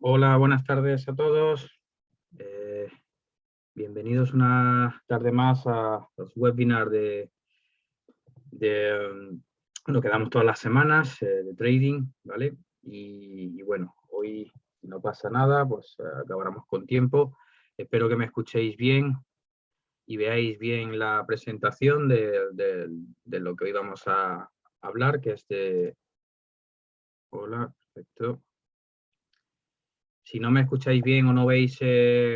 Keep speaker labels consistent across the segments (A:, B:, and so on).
A: Hola, buenas tardes a todos. Eh, Bienvenidos una tarde más a los webinars bueno, que damos todas las semanas de trading, ¿vale? Y bueno, hoy si no pasa nada, pues acabaremos con tiempo. Espero que me escuchéis bien y veáis bien la presentación de lo que hoy vamos a hablar, que es de... Hola, perfecto. Si no me escucháis bien o no veis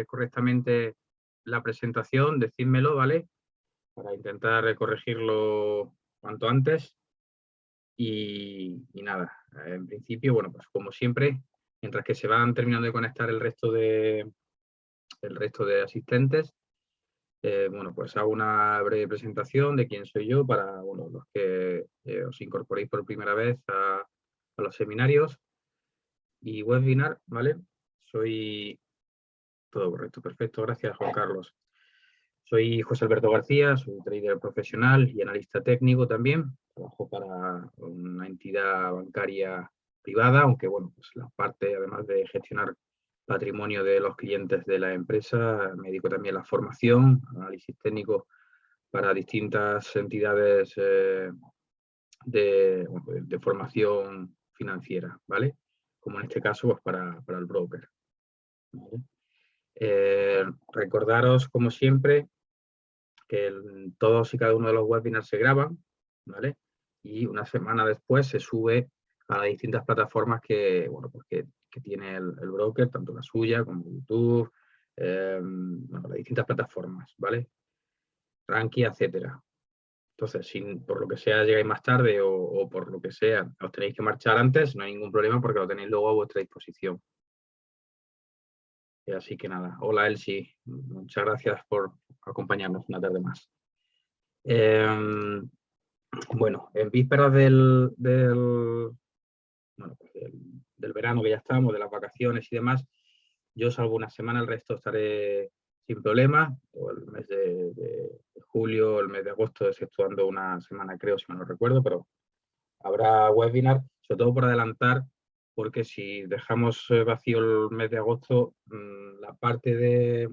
A: correctamente la presentación, decídmelo, ¿vale? Para intentar corregirlo cuanto antes. Y nada, en principio, bueno, pues como siempre, mientras que se van terminando de conectar el resto de asistentes, bueno, pues hago una breve presentación de quién soy yo para, bueno, los que os incorporéis por primera vez a los seminarios y webinar, ¿vale? Soy todo correcto, perfecto, gracias Juan Carlos. Soy José Alberto García, soy trader profesional y analista técnico también. Trabajo para una entidad bancaria privada, aunque bueno, pues la parte, además de gestionar patrimonio de los clientes de la empresa, me dedico también a la formación, análisis técnico para distintas entidades de formación financiera, ¿vale? Como en este caso, pues para el broker. ¿Vale? Recordaros, como siempre, que todos y cada uno de los webinars se graban, ¿vale? Y una semana después se sube a las distintas plataformas que, bueno, pues que tiene el broker, tanto la suya como YouTube, bueno, las distintas plataformas, ¿vale? Rankia, etcétera. Entonces, si por lo que sea llegáis más tarde o por lo que sea os tenéis que marchar antes, no hay ningún problema porque lo tenéis luego a vuestra disposición. Así que nada, hola Elsie, muchas gracias por acompañarnos una tarde más. Bueno, en vísperas bueno, pues del verano que ya estamos, de las vacaciones y demás, yo salvo una semana, el resto estaré sin problema, o el mes de julio, el mes de agosto, exceptuando una semana creo, si no recuerdo, pero habrá webinar, sobre todo por adelantar, porque si dejamos vacío el mes de agosto, la parte de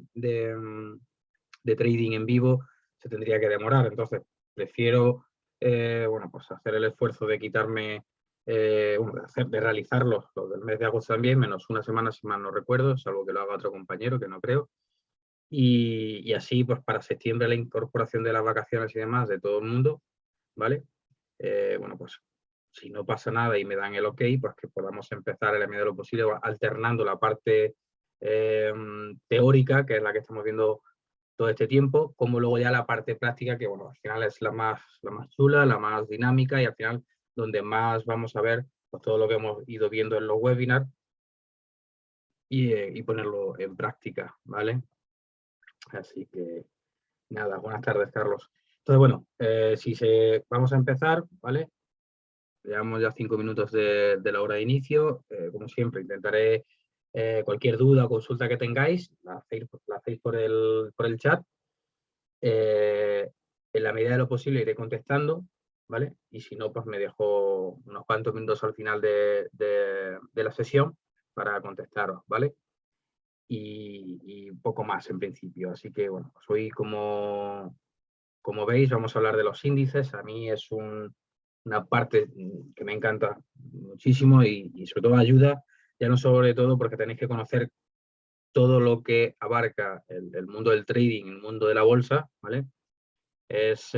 A: trading en vivo se tendría que demorar. Entonces, prefiero bueno, pues hacer el esfuerzo de quitarme, bueno, de realizarlos los del mes de agosto también, menos una semana, si mal no recuerdo, salvo que lo haga otro compañero, que no creo. Y así, pues para septiembre, la incorporación de las vacaciones y demás de todo el mundo, ¿vale? Bueno, pues si no pasa nada y me dan el ok, pues que podamos empezar en la medida de lo posible alternando la parte teórica, que es la que estamos viendo todo este tiempo, como luego ya la parte práctica, que bueno, al final es la más chula, la más dinámica y al final donde más vamos a ver pues, todo lo que hemos ido viendo en los webinars y ponerlo en práctica, ¿vale? Así que nada, buenas tardes, Carlos. Entonces, bueno, vamos a empezar, ¿vale? Llevamos ya 5 minutos de la hora de inicio. Como siempre, intentaré cualquier duda o consulta que tengáis, la hacéis por el chat. En la medida de lo posible iré contestando, ¿vale? Y si no, pues me dejo unos cuantos minutos al final de la sesión para contestaros, ¿vale? Y un poco más en principio. Así que, bueno, pues hoy como veis, vamos a hablar de los índices. A mí es una parte que me encanta muchísimo y sobre todo ayuda, ya no sobre todo porque tenéis que conocer todo lo que abarca el mundo del trading, el mundo de la bolsa, ¿vale? Es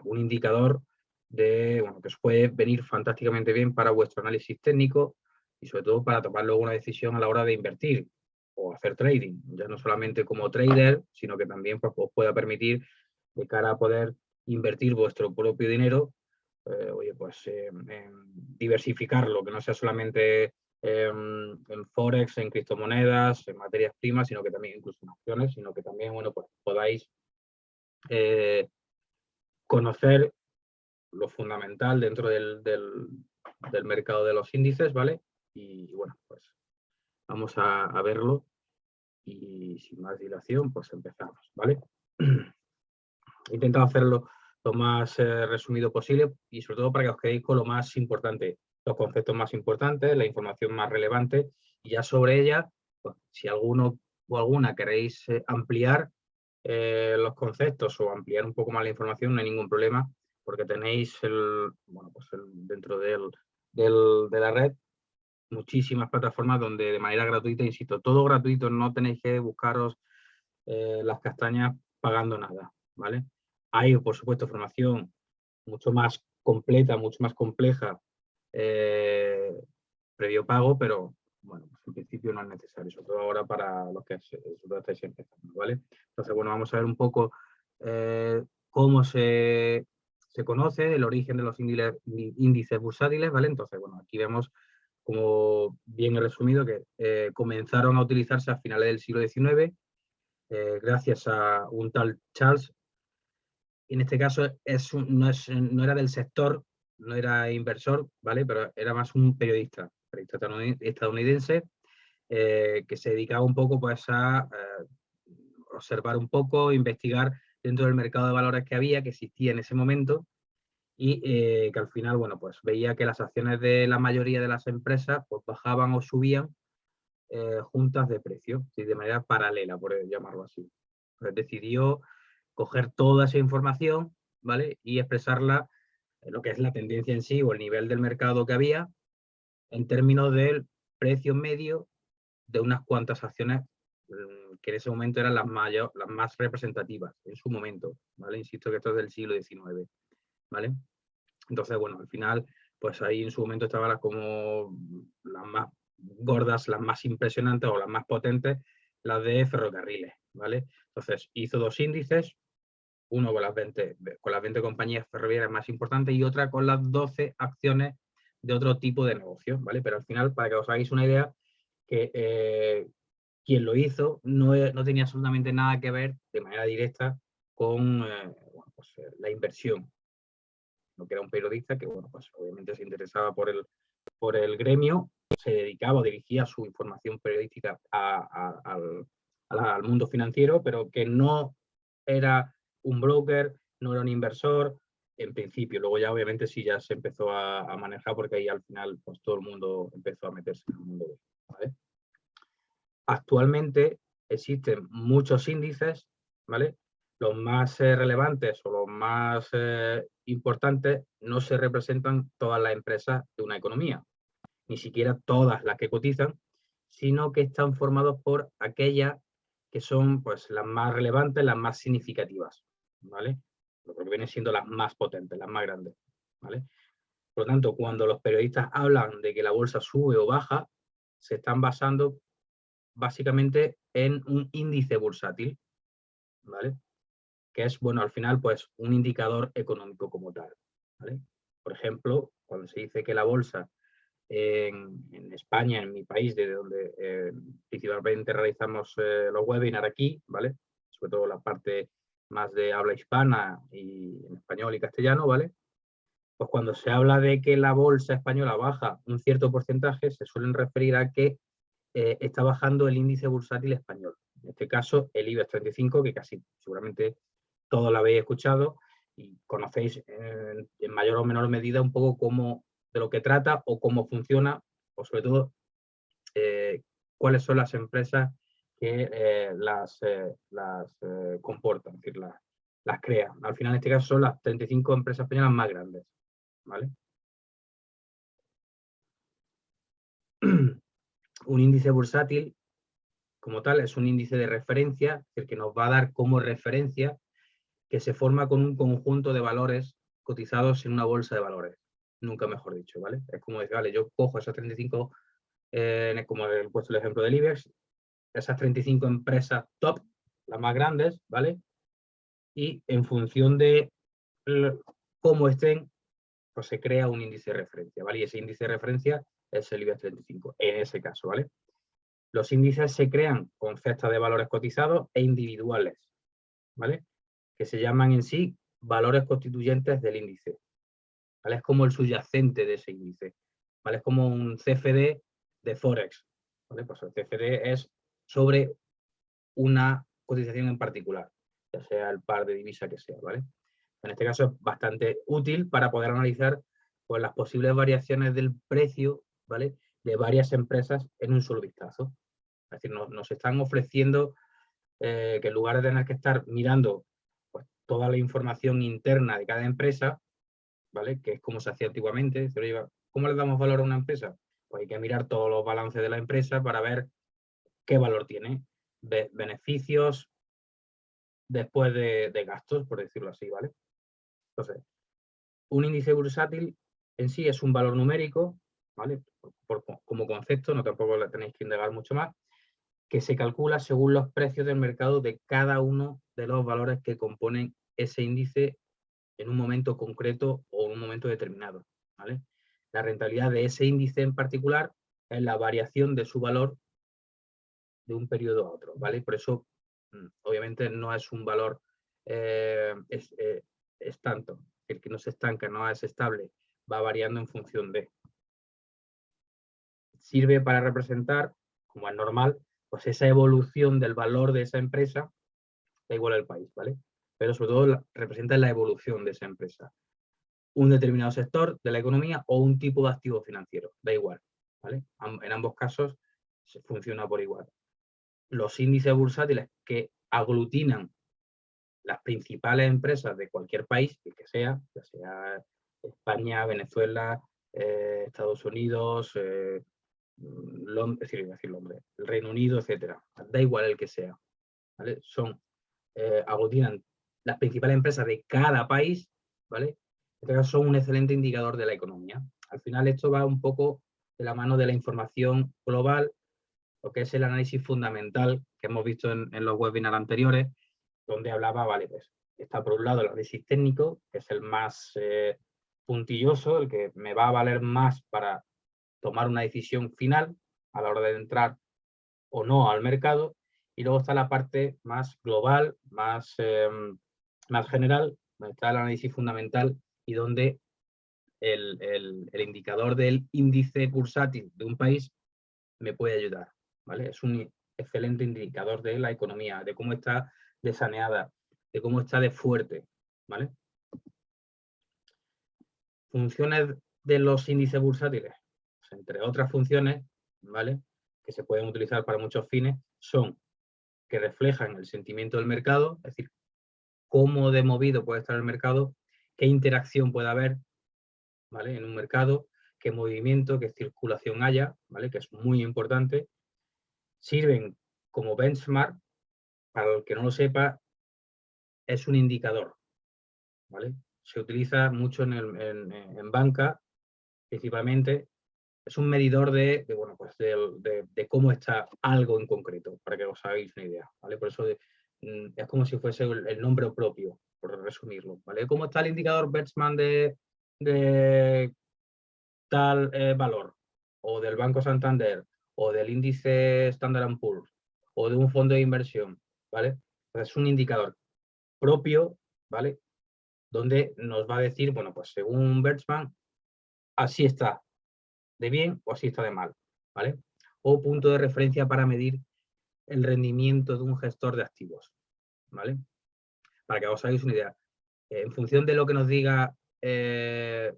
A: un indicador bueno, que os puede venir fantásticamente bien para vuestro análisis técnico y sobre todo para tomar luego una decisión a la hora de invertir o hacer trading, ya no solamente como trader, sino que también pues, os pueda permitir de cara a poder invertir vuestro propio dinero, oye, pues en diversificarlo, que no sea solamente en Forex, en criptomonedas, en materias primas, sino que también incluso en acciones, sino que también, bueno, pues podáis conocer lo fundamental dentro del mercado de los índices, ¿vale? Y bueno, pues vamos a verlo y sin más dilación, pues empezamos, ¿vale? He intentado hacerlo lo más resumido posible y sobre todo para que os quedéis con lo más importante, los conceptos más importantes, la información más relevante Y ya sobre ella, pues, si alguno o alguna queréis ampliar los conceptos o ampliar un poco más la información, no hay ningún problema, porque tenéis dentro de la red muchísimas plataformas donde de manera gratuita, insisto, todo gratuito, no tenéis que buscaros las castañas pagando nada, ¿vale? Hay, por supuesto, formación mucho más completa, mucho más compleja, previo pago, pero bueno, pues en principio no es necesario, sobre todo ahora para los que estáis empezando, ¿vale? Entonces, bueno, vamos a ver un poco cómo se conoce el origen de los índices bursátiles, ¿vale? Entonces, bueno, aquí vemos, como bien he resumido, que comenzaron a utilizarse a finales del siglo XIX, gracias a un tal Charles. En este caso no era del sector, no era inversor, ¿vale? Pero era más un periodista estadounidense, que se dedicaba un poco, pues, a observar un poco, investigar dentro del mercado de valores que había, que existía en ese momento, y que al final, bueno, pues veía que las acciones de la mayoría de las empresas pues bajaban o subían juntas de precio, ¿sí? De manera paralela, por llamarlo así. Entonces decidió coger toda esa información, ¿vale? Y expresarla en lo que es la tendencia en sí o el nivel del mercado que había en términos del precio medio de unas cuantas acciones que en ese momento eran las más representativas en su momento, ¿vale? Insisto que esto es del siglo XIX, ¿vale? Entonces, bueno, al final, pues ahí en su momento estaban como las más gordas, las más impresionantes o las más potentes, las de ferrocarriles, ¿vale? Entonces hizo dos índices, uno con las 20 compañías ferroviarias más importantes y otra con las 12 acciones de otro tipo de negocio, ¿vale? Pero al final, para que os hagáis una idea, que quien lo hizo no tenía absolutamente nada que ver de manera directa con la inversión, no, que era un periodista que, bueno, pues obviamente se interesaba por el gremio, se dedicaba o dirigía su información periodística al mundo financiero, pero que no era un broker, no era un inversor, en principio. Luego ya obviamente sí ya se empezó a manejar, porque ahí al final pues todo el mundo empezó a meterse en el mundo, ¿vale? Actualmente existen muchos índices, ¿vale? Los más relevantes o los más importantes no se representan todas las empresas de una economía, ni siquiera todas las que cotizan, sino que están formados por aquellas que son, pues, las más relevantes, las más significativas, ¿vale? Lo que vienen siendo las más potentes, las más grandes, ¿vale? Por lo tanto, cuando los periodistas hablan de que la bolsa sube o baja, se están basando básicamente en un índice bursátil, ¿vale? Que es, bueno, al final, pues, un indicador económico como tal, ¿vale? Por ejemplo, cuando se dice que la bolsa en España, en mi país, desde donde principalmente realizamos los webinars aquí, ¿vale? Sobre todo la parte más de habla hispana y en español y castellano, ¿vale? Pues cuando se habla de que la bolsa española baja un cierto porcentaje, se suelen referir a que está bajando el índice bursátil español. En este caso, el IBEX 35, que casi seguramente todos lo habéis escuchado y conocéis en mayor o menor medida un poco cómo, de lo que trata o cómo funciona, o sobre todo cuáles son las empresas que las comportan, es decir, las crean. Al final, en este caso, son las 35 empresas españolas más grandes, ¿vale? Un índice bursátil, como tal, es un índice de referencia, es decir, que nos va a dar como referencia que se forma con un conjunto de valores cotizados en una bolsa de valores, nunca mejor dicho, ¿vale? Es como decir, vale, yo cojo esas 35, como he puesto el ejemplo del IBEX, esas 35 empresas top, las más grandes, ¿vale? Y en función de cómo estén, pues se crea un índice de referencia, ¿vale? Y ese índice de referencia es el IBEX 35, en ese caso, ¿vale? Los índices se crean con cestas de valores cotizados e individuales, ¿vale? Que se llaman en sí valores constituyentes del índice, ¿vale? Es como el subyacente de ese índice, ¿vale? Es como un CFD de Forex, ¿vale? Pues el CFD es sobre una cotización en particular, ya sea el par de divisa que sea, ¿vale? En este caso es bastante útil para poder analizar pues, las posibles variaciones del precio, ¿vale? de varias empresas en un solo vistazo. Es decir, nos están ofreciendo que en lugar de tener que estar mirando pues, toda la información interna de cada empresa, ¿vale? Que es como se hacía antiguamente. ¿Cómo le damos valor a una empresa? Pues hay que mirar todos los balances de la empresa para ver qué valor tiene, beneficios después de gastos, por decirlo así, ¿vale? Entonces, un índice bursátil en sí es un valor numérico, ¿vale? Como concepto, no tampoco le tenéis que indagar mucho más, que se calcula según los precios del mercado de cada uno de los valores que componen ese índice en un momento concreto o en un momento determinado, ¿vale? La rentabilidad de ese índice en particular es la variación de su valor de un periodo a otro, ¿vale? Por eso, obviamente, no es un valor es tanto, el que no se estanca, no es estable, va variando en función de. Sirve para representar, como es normal, pues esa evolución del valor de esa empresa, da igual el país, ¿vale? Pero sobre todo representa la evolución de esa empresa. Un determinado sector de la economía o un tipo de activo financiero, da igual, ¿vale? En ambos casos se funciona por igual. Los índices bursátiles que aglutinan las principales empresas de cualquier país, que sea, ya sea España, Venezuela, Estados Unidos, Londres, el Reino Unido, etcétera. Da igual el que sea, ¿vale? Aglutinan las principales empresas de cada país, ¿vale? En este caso son un excelente indicador de la economía. Al final esto va un poco de la mano de la información global, lo que es el análisis fundamental que hemos visto en los webinars anteriores, donde hablaba, vale, pues está por un lado el análisis técnico, que es el más puntilloso, el que me va a valer más para tomar una decisión final a la hora de entrar o no al mercado, y luego está la parte más global, más general, donde está el análisis fundamental y donde el indicador del índice bursátil de un país me puede ayudar, ¿vale? Es un excelente indicador de la economía, de cómo está de saneada, de cómo está de fuerte, ¿vale? Funciones de los índices bursátiles, pues, entre otras funciones, ¿vale? Que se pueden utilizar para muchos fines, son que reflejan el sentimiento del mercado, es decir, cómo de movido puede estar el mercado, qué interacción puede haber, ¿vale? En un mercado, qué movimiento, qué circulación haya, ¿vale? Que es muy importante. Sirven como benchmark, para el que no lo sepa, es un indicador, ¿vale? Se utiliza mucho en banca, principalmente. Es un medidor bueno, pues de cómo está algo en concreto, para que os hagáis una idea, ¿vale? Por eso es como si fuese el nombre propio, por resumirlo, ¿vale? ¿Cómo está el indicador benchmark de tal valor? O del Banco Santander, o del índice Standard & Poor's, o de un fondo de inversión, ¿vale? Pues es un indicador propio, ¿vale? Donde nos va a decir, bueno, pues según benchmark, así está de bien o así está de mal, ¿vale? O punto de referencia para medir el rendimiento de un gestor de activos, ¿vale? Para que os hagáis una idea. En función de lo que nos diga el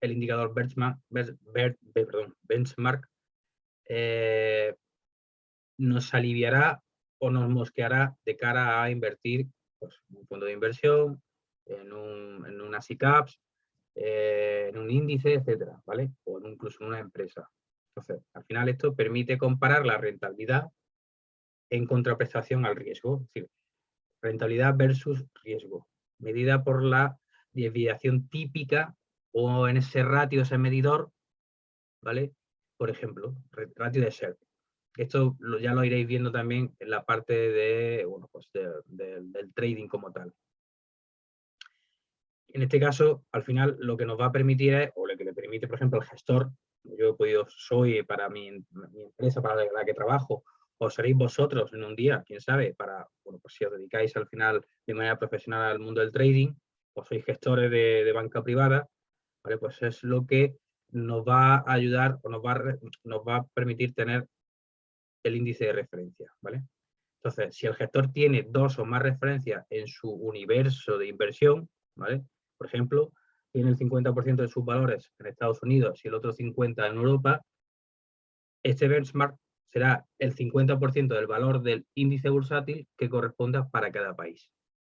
A: indicador benchmark, nos aliviará o nos mosqueará de cara a invertir pues, en un fondo de inversión, en una SICAPS, en un índice, etcétera, ¿vale? O incluso en una empresa. Entonces, al final esto permite comparar la rentabilidad en contraprestación al riesgo, es decir, rentabilidad versus riesgo, medida por la desviación típica o en ese ratio, ese medidor, ¿vale? Por ejemplo, ratio de Sharpe. Esto ya lo iréis viendo también en la parte de, bueno, pues del trading como tal. En este caso, al final, lo que nos va a permitir es, o lo que le permite, por ejemplo, al gestor, yo soy para mi empresa, para la que trabajo, o seréis vosotros en un día, quién sabe, bueno, pues si os dedicáis al final de manera profesional al mundo del trading, o sois gestores de banca privada, ¿vale? Pues es lo que nos va a ayudar o nos va a permitir tener el índice de referencia, ¿vale? Entonces, si el gestor tiene 2 o más referencias en su universo de inversión, ¿vale? Por ejemplo, tiene el 50% de sus valores en Estados Unidos y el otro 50% en Europa, este benchmark será el 50% del valor del índice bursátil que corresponda para cada país,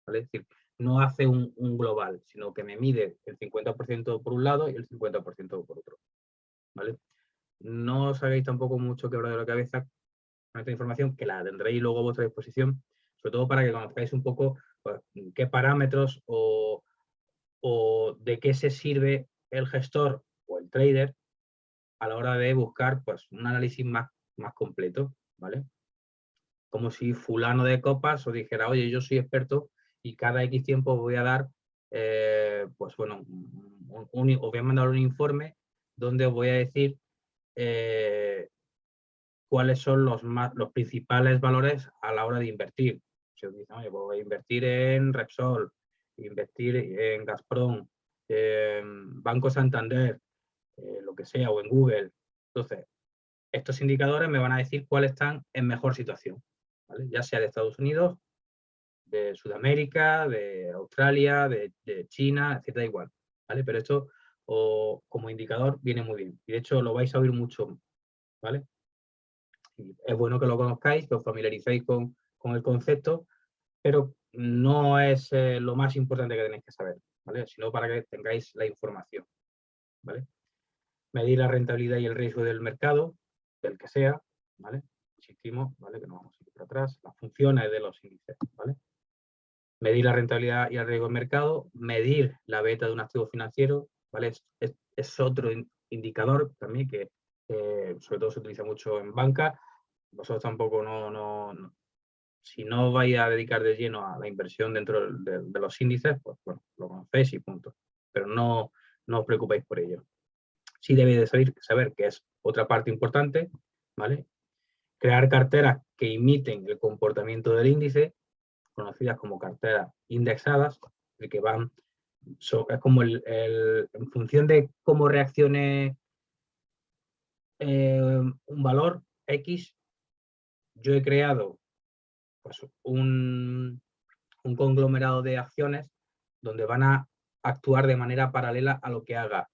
A: ¿vale? Es decir, no hace un global, sino que me mide el 50% por un lado y el 50% por otro, ¿vale? No os hagáis tampoco mucho quebrar de la cabeza con esta información, que la tendréis luego a vuestra disposición, sobre todo para que conozcáis un poco pues, qué parámetros o de qué se sirve el gestor o el trader a la hora de buscar pues, un análisis más completo, ¿vale? Como si fulano de copas os dijera, oye, yo soy experto y cada X tiempo voy a dar, pues bueno, os voy a mandar un informe donde os voy a decir cuáles son los principales valores a la hora de invertir. Si os dicen, oye, pues voy a invertir en Repsol, invertir en Gazprom, Banco Santander, lo que sea, o en Google. Entonces, estos indicadores me van a decir cuáles están en mejor situación, ¿vale? Ya sea de Estados Unidos, de Sudamérica, de Australia, de China, etc. Da igual, ¿vale? Pero esto como indicador viene muy bien. Y de hecho lo vais a oír mucho, ¿vale? Y es bueno que lo conozcáis, que os familiaricéis con el concepto, pero no es lo más importante que tenéis que saber, ¿vale? Sino para que tengáis la información, ¿vale? Medir la rentabilidad y el riesgo del mercado, del que sea, ¿vale? Insistimos, ¿vale? Que no vamos a ir para atrás. Las funciones de los índices, ¿vale? Medir la rentabilidad y el riesgo del mercado, medir la beta de un activo financiero, ¿vale? Es otro indicador también que sobre todo se utiliza mucho en banca. Vosotros tampoco si no vais a dedicar de lleno a la inversión dentro de los índices, pues bueno, lo conocéis y punto. Pero no os preocupéis por ello. Sí debéis de saber que es otra parte importante, ¿vale? Crear carteras que imiten el comportamiento del índice, conocidas como carteras indexadas, de que van, es como en función de cómo reaccione un valor X, yo he creado pues, un conglomerado de acciones donde van a actuar de manera paralela a lo que haga,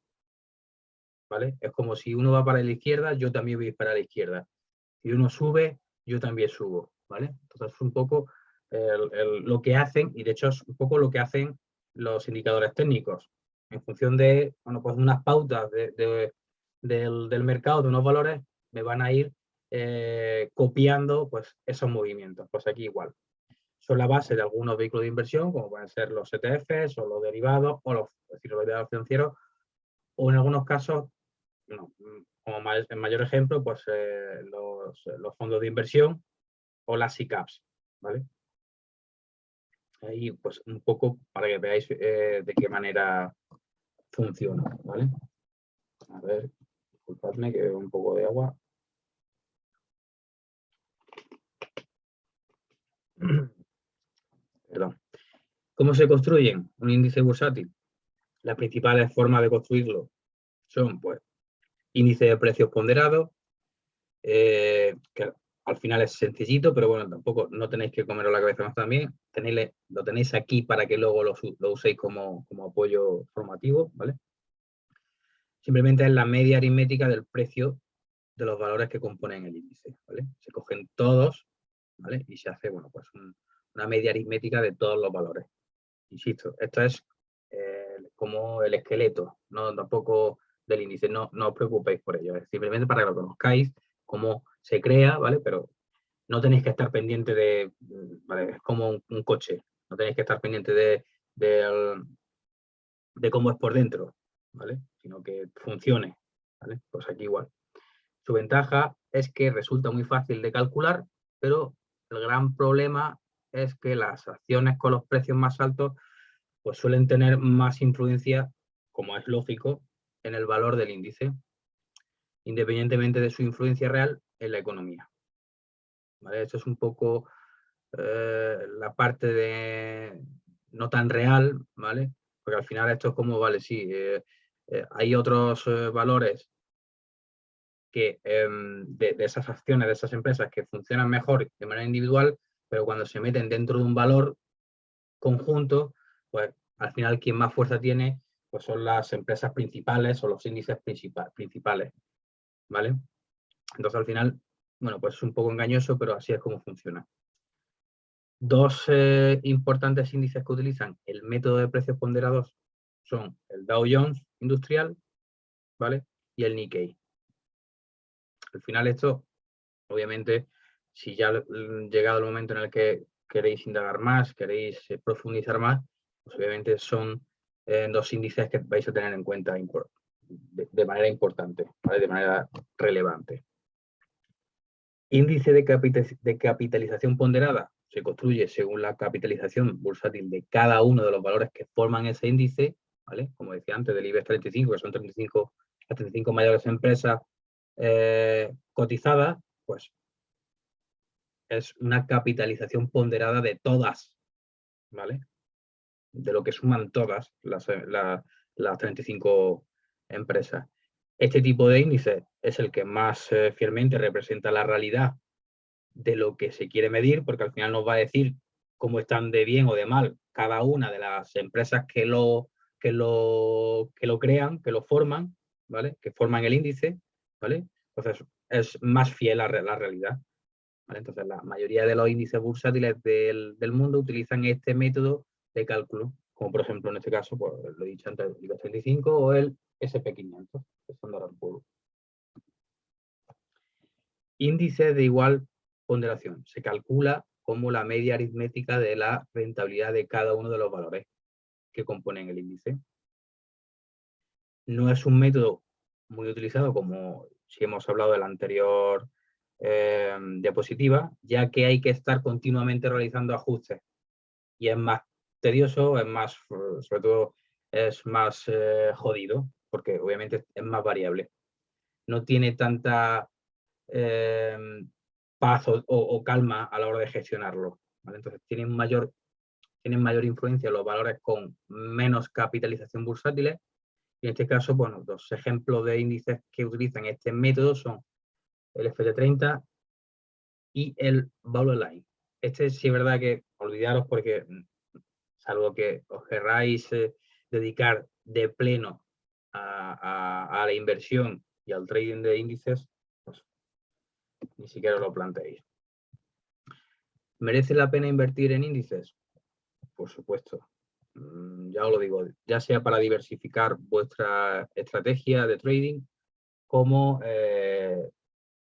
A: ¿vale? Es como si uno va para la izquierda, yo también voy para la izquierda. Si uno sube, yo también subo, ¿vale? Entonces es un poco lo que hacen, y de hecho es un poco lo que hacen los indicadores técnicos. En función de, bueno, pues unas pautas del mercado, de unos valores, me van a ir copiando pues, esos movimientos. Pues aquí igual. Son la base de algunos vehículos de inversión, como pueden ser los ETFs o los derivados, o los derivados financieros, o en algunos casos, no, como en mayor ejemplo, pues los fondos de inversión o las SICAPs, ¿vale? Ahí, pues, un poco para que veáis de qué manera funciona, ¿vale? A ver, disculpadme que veo un poco de agua. Perdón. ¿Cómo se construyen un índice bursátil? Las principales formas de construirlo son, pues, índice de precios ponderados, que al final es sencillito, pero bueno, tampoco no tenéis que comeros la cabeza más también. Lo tenéis aquí para que luego lo uséis como apoyo formativo, ¿vale? Simplemente es la media aritmética del precio de los valores que componen el índice, ¿vale? Se cogen todos, ¿vale? Y se hace, bueno, pues una media aritmética de todos los valores. Insisto, esto es como el esqueleto, no tampoco del índice, no os preocupéis por ello, es simplemente para que lo conozcáis, cómo se crea, ¿vale? Pero no tenéis que estar pendiente de, ¿vale? Es como un coche, no tenéis que estar pendiente de cómo es por dentro, ¿vale? Sino que funcione, ¿vale? Pues aquí igual. Su ventaja es que resulta muy fácil de calcular, pero el gran problema es que las acciones con los precios más altos pues suelen tener más influencia, como es lógico, en el valor del índice, independientemente de su influencia real en la economía. ¿Vale? Esto es un poco la parte de no tan real, ¿vale? Porque al final esto es como, vale, sí, hay otros valores que de esas acciones, de esas empresas que funcionan mejor de manera individual, pero cuando se meten dentro de un valor conjunto, pues al final quien más fuerza tiene pues son las empresas principales o los índices principales, ¿vale? Entonces, al final, bueno, pues es un poco engañoso, pero así es como funciona. Dos importantes índices que utilizan el método de precios ponderados son el Dow Jones Industrial, ¿vale? Y el Nikkei. Al final esto, obviamente, si ya llegado el momento en el que queréis indagar más, queréis profundizar más, pues obviamente son dos índices que vais a tener en cuenta de manera importante, ¿vale? De manera relevante. Índice de capitalización ponderada se construye según la capitalización bursátil de cada uno de los valores que forman ese índice, ¿vale? Como decía antes, del IBEX 35, que son las 35 mayores empresas cotizadas, pues es una capitalización ponderada de todas, ¿vale? De lo que suman todas las 35 empresas. Este tipo de índice es el que más fielmente representa la realidad de lo que se quiere medir, porque al final nos va a decir cómo están de bien o de mal cada una de las empresas que lo crean, que lo forman, ¿vale? Que forman el índice, ¿vale? Entonces es más fiel a la realidad, ¿vale? Entonces la mayoría de los índices bursátiles del mundo utilizan este método de cálculo, como por ejemplo en este caso, pues lo he dicho antes, el IBEX 35 o el SP500, que son de ahora polvo. Índice de igual ponderación. Se calcula como la media aritmética de la rentabilidad de cada uno de los valores que componen el índice. No es un método muy utilizado como si hemos hablado de la anterior diapositiva, ya que hay que estar continuamente realizando ajustes y es más tedioso, es más, sobre todo, es más jodido, porque obviamente es más variable. No tiene tanta paz o calma a la hora de gestionarlo, ¿vale? Entonces tienen mayor influencia los valores con menos capitalización bursátiles, y en este caso, bueno, dos ejemplos de índices que utilizan este método son el FT30 y el Bauer Line. Este sí es verdad que olvidaros porque, salvo que os querráis dedicar de pleno a la inversión y al trading de índices, pues ni siquiera lo planteéis. ¿Merece la pena invertir en índices? Por supuesto. Ya os lo digo, ya sea para diversificar vuestra estrategia de trading, como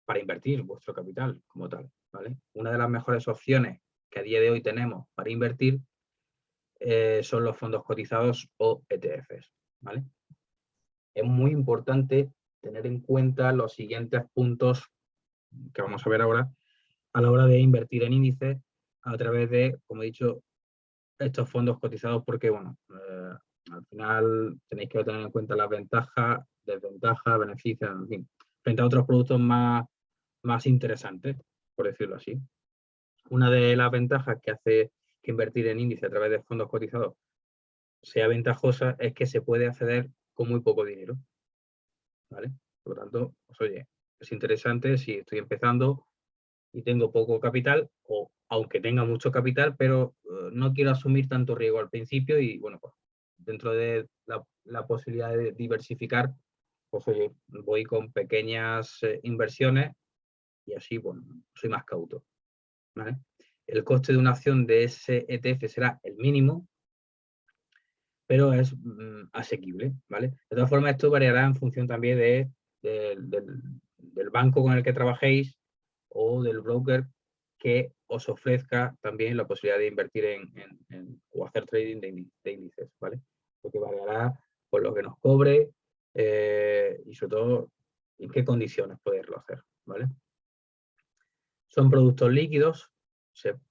A: para invertir vuestro capital como tal, ¿vale? Una de las mejores opciones que a día de hoy tenemos para invertir son los fondos cotizados o ETFs, ¿vale? Es muy importante tener en cuenta los siguientes puntos que vamos a ver ahora a la hora de invertir en índices a través de, como he dicho, estos fondos cotizados, porque, bueno, al final tenéis que tener en cuenta las ventajas, desventajas, beneficios, en fin, frente a otros productos más interesantes, por decirlo así. Una de las ventajas que hace que invertir en índice a través de fondos cotizados sea ventajosa es que se puede acceder con muy poco dinero, ¿vale? Por lo tanto, pues, oye, es interesante si estoy empezando y tengo poco capital, o aunque tenga mucho capital, pero no quiero asumir tanto riesgo al principio y, bueno, pues dentro de la posibilidad de diversificar, pues oye, voy con pequeñas inversiones y así, bueno, soy más cauto, ¿vale? El coste de una acción de ese ETF será el mínimo, pero es asequible, ¿vale? De todas formas, esto variará en función también del banco con el que trabajéis o del broker que os ofrezca también la posibilidad de invertir o hacer trading de índices, ¿vale? Porque variará por lo que nos cobre y sobre todo en qué condiciones poderlo hacer, ¿vale? Son productos líquidos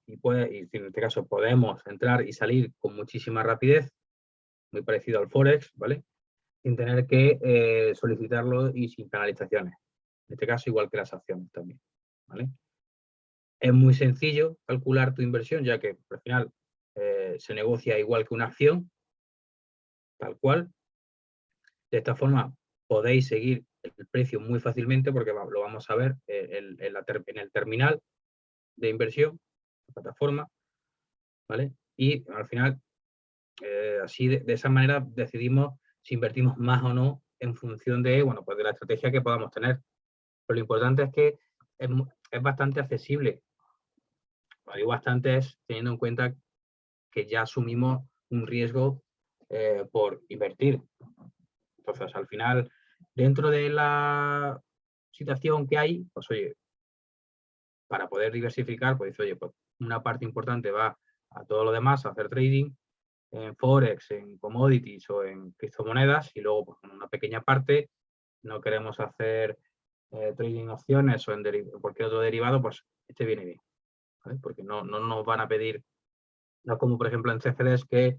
A: y en este caso podemos entrar y salir con muchísima rapidez, muy parecido al Forex, ¿vale? Sin tener que solicitarlo y sin penalizaciones. En este caso, igual que las acciones también, ¿vale? Es muy sencillo calcular tu inversión, ya que al final se negocia igual que una acción, tal cual. De esta forma podéis seguir el precio muy fácilmente porque lo vamos a ver en el terminal de inversión, la plataforma, ¿vale? Y al final, así de esa manera decidimos si invertimos más o no en función de, bueno, pues de la estrategia que podamos tener. Pero lo importante es que es bastante accesible. Lo digo bastante es teniendo en cuenta que ya asumimos un riesgo por invertir. Entonces, al final, dentro de la situación que hay, pues oye, para poder diversificar, pues oye, pues una parte importante va a todo lo demás, a hacer trading, en Forex, en commodities o en criptomonedas, y luego pues, en una pequeña parte no queremos hacer trading opciones o en cualquier otro derivado, pues este viene bien, ¿vale? Porque no nos van a pedir, no como por ejemplo en CFDs que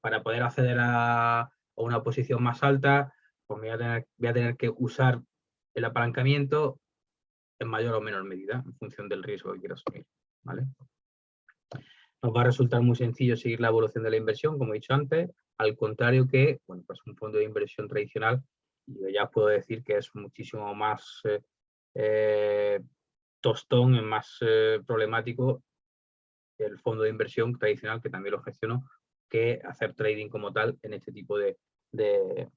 A: para poder acceder a una posición más alta, pues voy a tener que usar el apalancamiento en mayor o menor medida, en función del riesgo que quiero asumir, ¿vale? Nos va a resultar muy sencillo seguir la evolución de la inversión, como he dicho antes, al contrario que, bueno, pues un fondo de inversión tradicional, yo ya puedo decir que es muchísimo más tostón, es más problemático el fondo de inversión tradicional, que también lo gestiono, que hacer trading como tal en este tipo de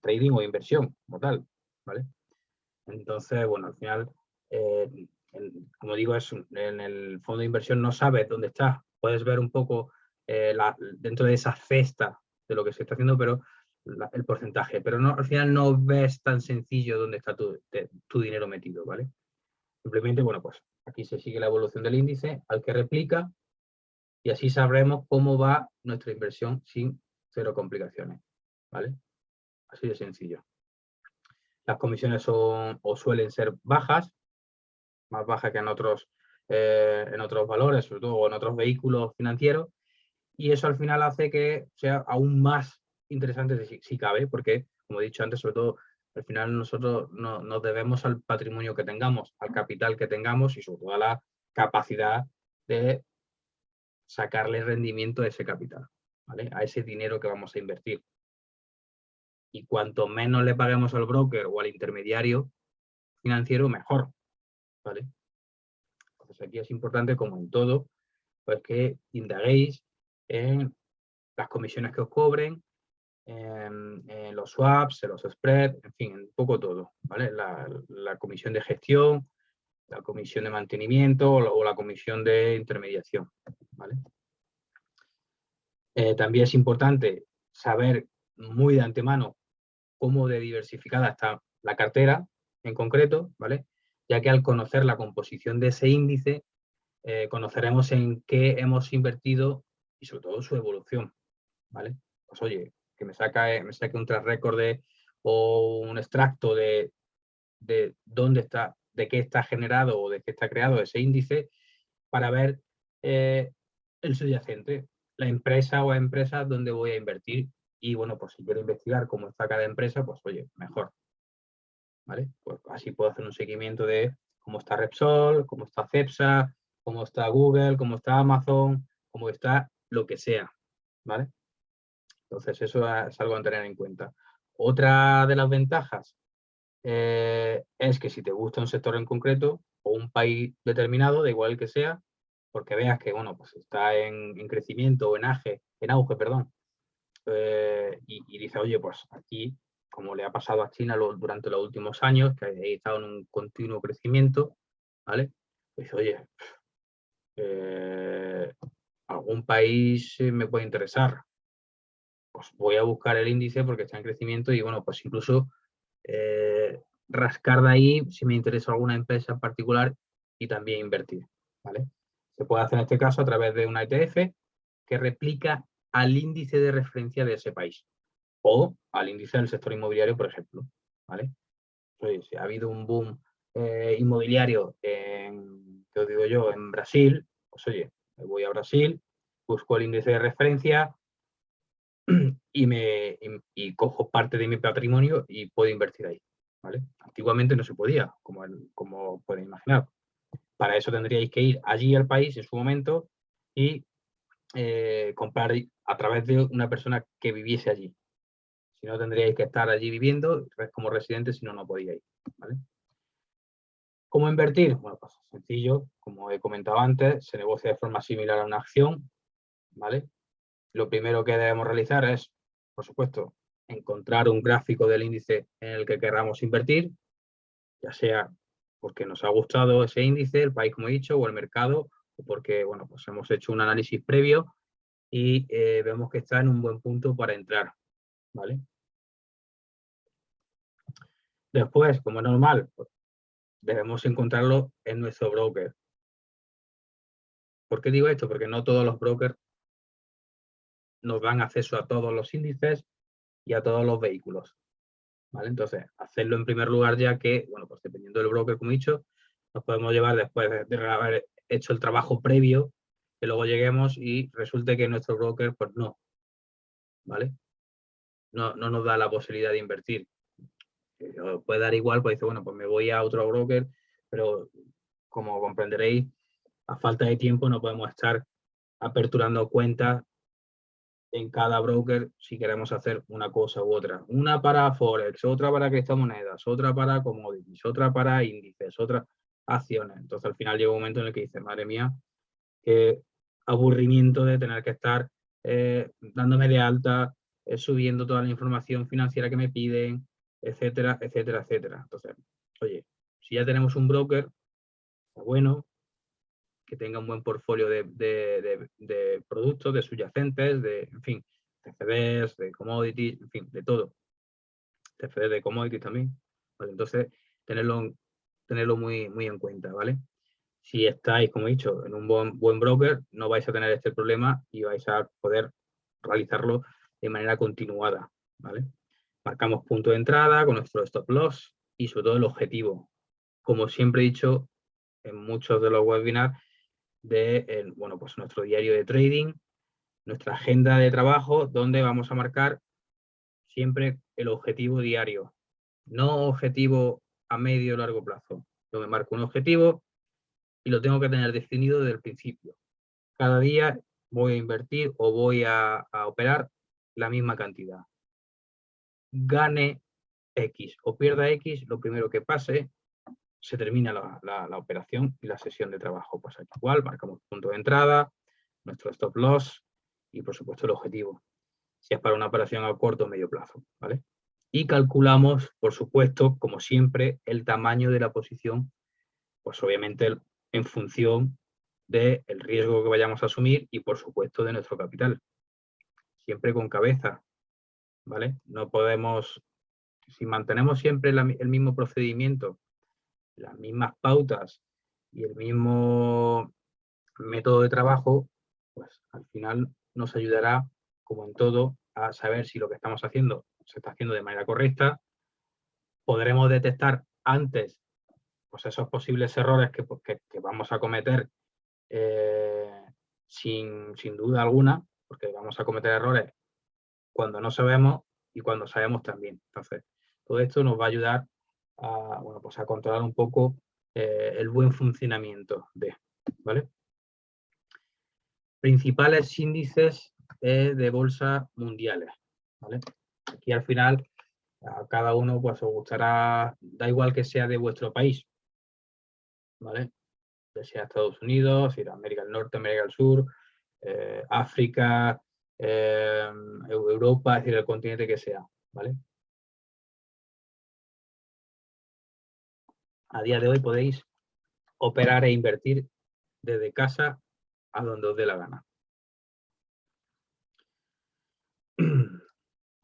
A: trading o inversión como tal, ¿vale? Entonces, bueno, al final, como digo, en el fondo de inversión no sabes dónde está. Puedes ver un poco dentro de esa cesta de lo que se está haciendo, pero el porcentaje. Pero no, al final no ves tan sencillo dónde está tu dinero metido, ¿vale? Simplemente, bueno, pues aquí se sigue la evolución del índice, al que replica, y así sabremos cómo va nuestra inversión sin cero complicaciones, ¿vale? Así de sencillo. Las comisiones son o suelen ser bajas, más bajas que en otros valores, sobre todo en otros vehículos financieros, y eso al final hace que sea aún más interesante si cabe, porque, como he dicho antes, sobre todo, al final nosotros nos debemos al patrimonio que tengamos, al capital que tengamos y sobre todo a la capacidad de sacarle rendimiento a ese capital, ¿vale? A ese dinero que vamos a invertir. Y cuanto menos le paguemos al broker o al intermediario financiero, mejor, ¿vale? Entonces aquí es importante, como en todo, pues que indaguéis en las comisiones que os cobren, en los swaps, en los spreads, en fin, un poco todo, ¿vale? La comisión de gestión, la comisión de mantenimiento o la comisión de intermediación, ¿vale? También es importante saber muy de antemano cómo de diversificada está la cartera en concreto, ¿vale? Ya que al conocer la composición de ese índice, conoceremos en qué hemos invertido y sobre todo su evolución, ¿vale? Pues oye, que me saque un track record o un extracto de dónde está, de qué está generado o de qué está creado ese índice para ver el subyacente, la empresa o empresas donde voy a invertir. Y bueno, pues si quiero investigar cómo está cada empresa, pues oye, mejor, ¿vale? Pues así puedo hacer un seguimiento de cómo está Repsol, cómo está Cepsa, cómo está Google, cómo está Amazon, cómo está lo que sea, ¿vale? Entonces eso es algo a tener en cuenta. Otra de las ventajas es que si te gusta un sector en concreto o un país determinado, da igual que sea, porque veas que bueno, pues está en crecimiento o en auge, perdón, y dice, oye, pues aquí, como le ha pasado a China durante los últimos años, que ha estado en un continuo crecimiento, ¿vale? Pues oye, eh, algún país me puede interesar, pues voy a buscar el índice porque está en crecimiento y bueno, pues incluso rascar de ahí si me interesa alguna empresa en particular y también invertir, ¿vale? Se puede hacer en este caso a través de una ETF que replica al índice de referencia de ese país o al índice del sector inmobiliario, por ejemplo, ¿vale? Entonces, si ha habido un boom inmobiliario ¿qué os digo yo?, en Brasil, pues oye, me voy a Brasil, busco el índice de referencia y cojo parte de mi patrimonio y puedo invertir ahí, ¿vale? Antiguamente no se podía, como pueden imaginar. Para eso tendríais que ir allí al país en su momento y comprar a través de una persona que viviese allí. Si no, tendríais que estar allí viviendo como residente, si no, no podíais, ¿vale? ¿Cómo invertir? Bueno, pues sencillo, como he comentado antes, se negocia de forma similar a una acción, ¿vale? Lo primero que debemos realizar es, por supuesto, encontrar un gráfico del índice en el que queramos invertir. ya sea porque nos ha gustado ese índice, el país, como he dicho, o el mercado, o porque, bueno, pues hemos hecho un análisis previo y vemos que está en un buen punto para entrar, ¿vale? Después, como es normal, pues, debemos encontrarlo en nuestro broker. ¿Por qué digo esto? Porque no todos los brokers nos dan acceso a todos los índices y a todos los vehículos, ¿vale? Entonces, hacerlo en primer lugar, ya que, bueno, pues dependiendo del broker, como he dicho, nos podemos llevar después de haber hecho el trabajo previo, que luego lleguemos y resulte que nuestro broker, pues no, ¿vale? No nos da la posibilidad de invertir. Puede dar igual, pues dice, bueno, pues me voy a otro broker, pero como comprenderéis, a falta de tiempo no podemos estar aperturando cuentas en cada broker si queremos hacer una cosa u otra. Una para Forex, otra para criptomonedas, otra para commodities, otra para índices, otra acciones. Entonces al final llega un momento en el que dice, madre mía, qué aburrimiento de tener que estar dándome de alta, subiendo toda la información financiera que me piden, etcétera, etcétera, etcétera. Entonces, oye, si ya tenemos un broker, está bueno, que tenga un buen portfolio de productos, de subyacentes, en fin, CFDs, de commodities, en fin, de todo. CFDs de commodities también. Vale, entonces, tenerlo muy, muy en cuenta, ¿vale? Si estáis, como he dicho, en un buen broker, no vais a tener este problema y vais a poder realizarlo de manera continuada, ¿vale? Marcamos punto de entrada con nuestro stop loss y sobre todo el objetivo. Como siempre he dicho en muchos de los webinars, bueno, pues nuestro diario de trading, nuestra agenda de trabajo, donde vamos a marcar siempre el objetivo diario, no objetivo a medio o largo plazo. Yo me marco un objetivo y lo tengo que tener definido desde el principio. Cada día voy a invertir o voy a operar la misma cantidad. Gane X o pierda X, lo primero que pase, se termina la operación y la sesión de trabajo. Pues aquí igual, marcamos punto de entrada, nuestro stop loss y por supuesto el objetivo, si es para una operación a corto o medio plazo, ¿vale? Y calculamos, por supuesto, como siempre, el tamaño de la posición, pues obviamente en función del riesgo que vayamos a asumir y por supuesto de nuestro capital. Siempre con cabeza, ¿vale? No podemos, si mantenemos siempre el mismo procedimiento, las mismas pautas y el mismo método de trabajo, pues al final nos ayudará, como en todo, a saber si lo que estamos haciendo se está haciendo de manera correcta. Podremos detectar antes pues, esos posibles errores que vamos a cometer sin duda alguna, porque vamos a cometer errores cuando no sabemos y cuando sabemos también. Entonces, todo esto nos va a ayudar a, bueno, pues a controlar un poco el buen funcionamiento ¿vale? Principales índices de bolsa mundiales, ¿vale? Aquí al final a cada uno pues os gustará, da igual que sea de vuestro país, ¿vale? Ya sea Estados Unidos, América del Norte, América del Sur, África, Europa, es decir, el continente que sea, ¿vale? A día de hoy podéis operar e invertir desde casa a donde os dé la gana.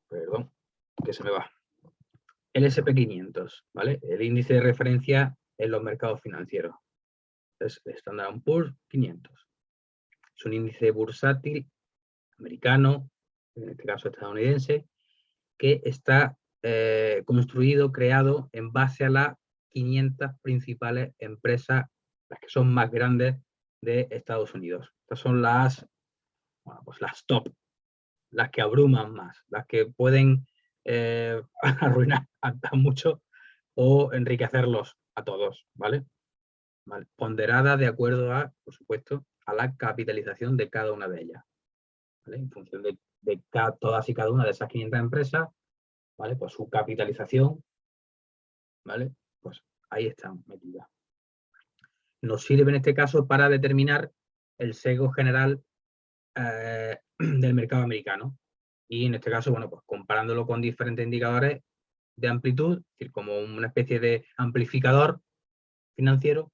A: Perdón, que se me va. El SP500, ¿vale? El índice de referencia en los mercados financieros. Es Standard & Poor's 500. Es un índice bursátil americano, en este caso estadounidense, que está construido, creado en base a las 500 principales empresas, las que son más grandes de Estados Unidos. Estas son bueno, pues las top, las que abruman más, las que pueden arruinar a mucho o enriquecerlos a todos, ¿vale? ¿Vale? Ponderada de acuerdo a, por supuesto, a la capitalización de cada una de ellas, ¿vale? En función de todas y cada una de esas 500 empresas, ¿vale? Pues su capitalización, ¿vale? Pues ahí está metida. Nos sirve en este caso para determinar el sesgo general del mercado americano. Y en este caso, bueno, pues comparándolo con diferentes indicadores, de amplitud, es decir, como una especie de amplificador financiero,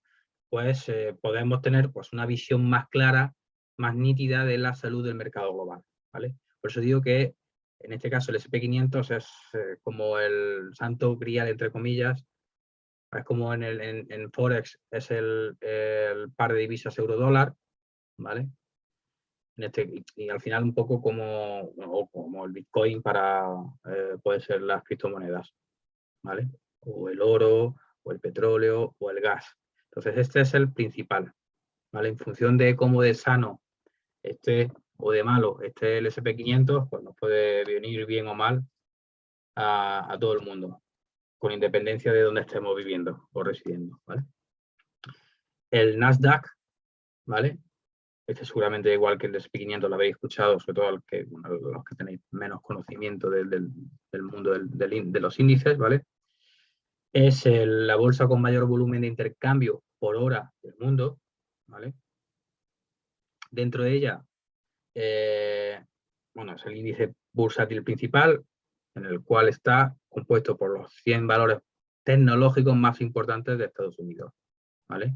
A: pues podemos tener pues, una visión más clara, más nítida de la salud del mercado global, ¿vale? Por eso digo que en este caso el SP500 es como el santo grial, entre comillas, es como en Forex es el par de divisas euro-dólar, ¿vale? Y al final un poco como el Bitcoin para, puede ser las criptomonedas, ¿vale? O el oro, o el petróleo, o el gas. Entonces este es el principal, ¿vale? En función de cómo de sano o de malo el SP500, pues nos puede venir bien o mal a todo el mundo, con independencia de dónde estemos viviendo o residiendo, ¿vale? El Nasdaq, ¿vale? Este seguramente igual que el SP500 lo habéis escuchado, sobre todo los que tenéis menos conocimiento del mundo de los índices, ¿vale? Es la bolsa con mayor volumen de intercambio por hora del mundo, ¿vale? Dentro de ella, bueno, es el índice bursátil principal, en el cual está compuesto por los 100 valores tecnológicos más importantes de Estados Unidos, ¿vale?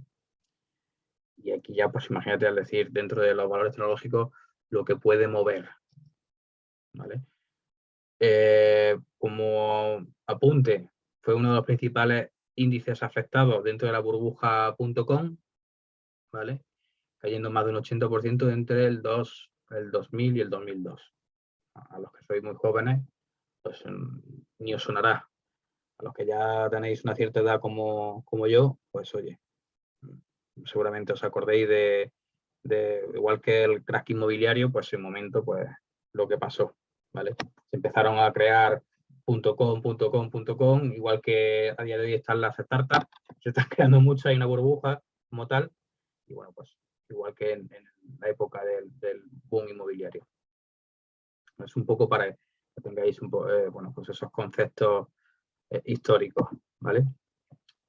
A: Y aquí ya, pues imagínate al decir dentro de los valores tecnológicos lo que puede mover, ¿vale? Como apunte, fue uno de los principales índices afectados dentro de la burbuja.com, ¿vale? Cayendo más de un 80% entre el 2000 y el 2002. A los que sois muy jóvenes, pues ni os sonará. A los que ya tenéis una cierta edad como yo, pues oye, seguramente os acordéis igual que el crack inmobiliario, pues en un momento, pues lo que pasó, ¿vale? Se empezaron a crear .com, igual que a día de hoy están las startups, se están creando mucho, hay una burbuja como tal, y bueno, pues igual que en la época del boom inmobiliario. Es un poco para que tengáis bueno, pues esos conceptos históricos, ¿vale?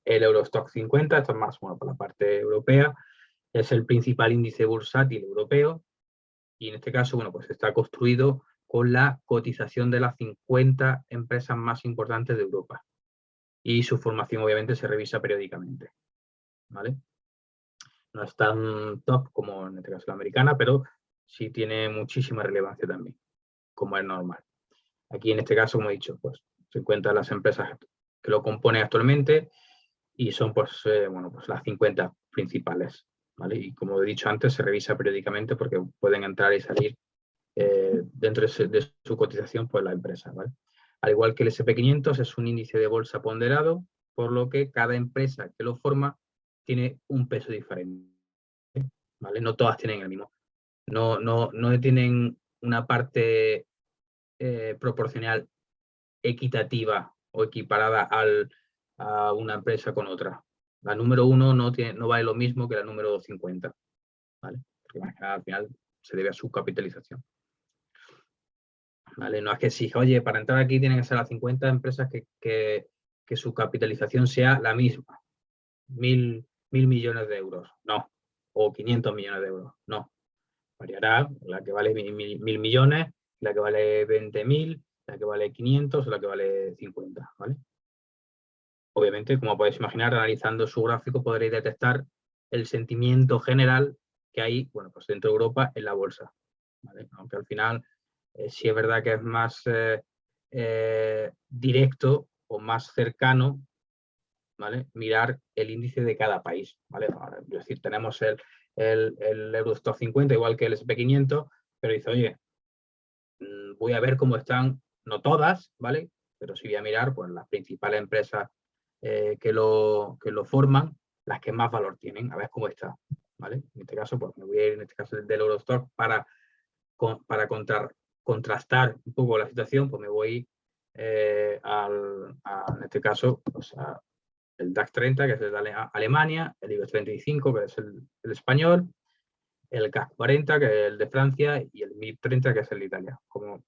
A: El Eurostock 50, esto es más bueno por la parte europea, es el principal índice bursátil europeo y en este caso, bueno, pues está construido con la cotización de las 50 empresas más importantes de Europa y su formación obviamente se revisa periódicamente, ¿vale? No es tan top como en este caso la americana, pero sí tiene muchísima relevancia también, como es normal. Aquí en este caso, como he dicho, pues se encuentran las empresas que lo componen actualmente y son pues, bueno, pues las 50 principales, ¿vale? Y como he dicho antes, se revisa periódicamente porque pueden entrar y salir dentro de su cotización pues la empresa, ¿vale? Al igual que el SP500 es un índice de bolsa ponderado, por lo que cada empresa que lo forma tiene un peso diferente, ¿vale? No todas tienen el mismo. No tienen una parte proporcional equitativa o equiparada a una empresa con otra. La número 1 no vale lo mismo que la número 50, ¿vale? Porque al final se debe a su capitalización, ¿vale? No es que exija, oye, para entrar aquí tienen que ser las 50 empresas que su capitalización sea la misma, 1.000 millones de euros, no, o 500 millones de euros, no. Variará la que vale 1.000 millones, la que vale 20.000, la que vale 500 o la que vale 50, ¿vale? Obviamente, como podéis imaginar, analizando su gráfico podréis detectar el sentimiento general que hay, bueno, pues dentro de Europa en la bolsa, ¿vale? Aunque al final sí es verdad que es más directo o más cercano, ¿vale? Mirar el índice de cada país, ¿vale? Es decir, tenemos el Eurostock 50 igual que el SP500, pero dice, oye, voy a ver cómo están, no todas, ¿vale? Pero sí voy a mirar pues, las principales empresas que lo forman, las que más valor tienen, a ver cómo está, ¿vale? En este caso, pues me voy a ir en este caso del Eurostock para contrastar un poco la situación, pues me voy en este caso, pues el DAX 30, que es el de Alemania, el IBEX 35, que es el español, el CAC 40, que es el de Francia, y el MIB 30, que es el de Italia. Como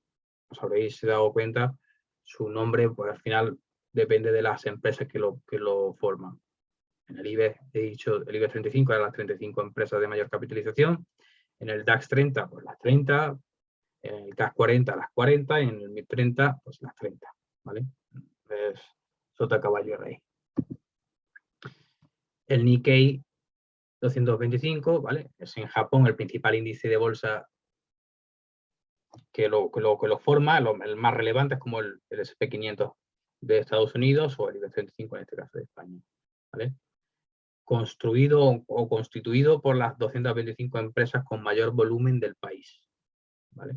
A: os habréis dado cuenta, su nombre, pues al final depende de las empresas que lo forman. En el IBEX, he dicho, el IBEX 35 eran las 35 empresas de mayor capitalización, en el DAX 30, pues las 30, en el CAC 40, las 40, y en el MIB 30, pues las 30, ¿vale? es sota, caballo y rey. El Nikkei 225, ¿vale? Es en Japón el principal índice de bolsa que lo forma, el más relevante es como el S&P 500 de Estados Unidos o el IBEX 35 en este caso de España, ¿vale? Construido o constituido por las 225 empresas con mayor volumen del país, ¿vale?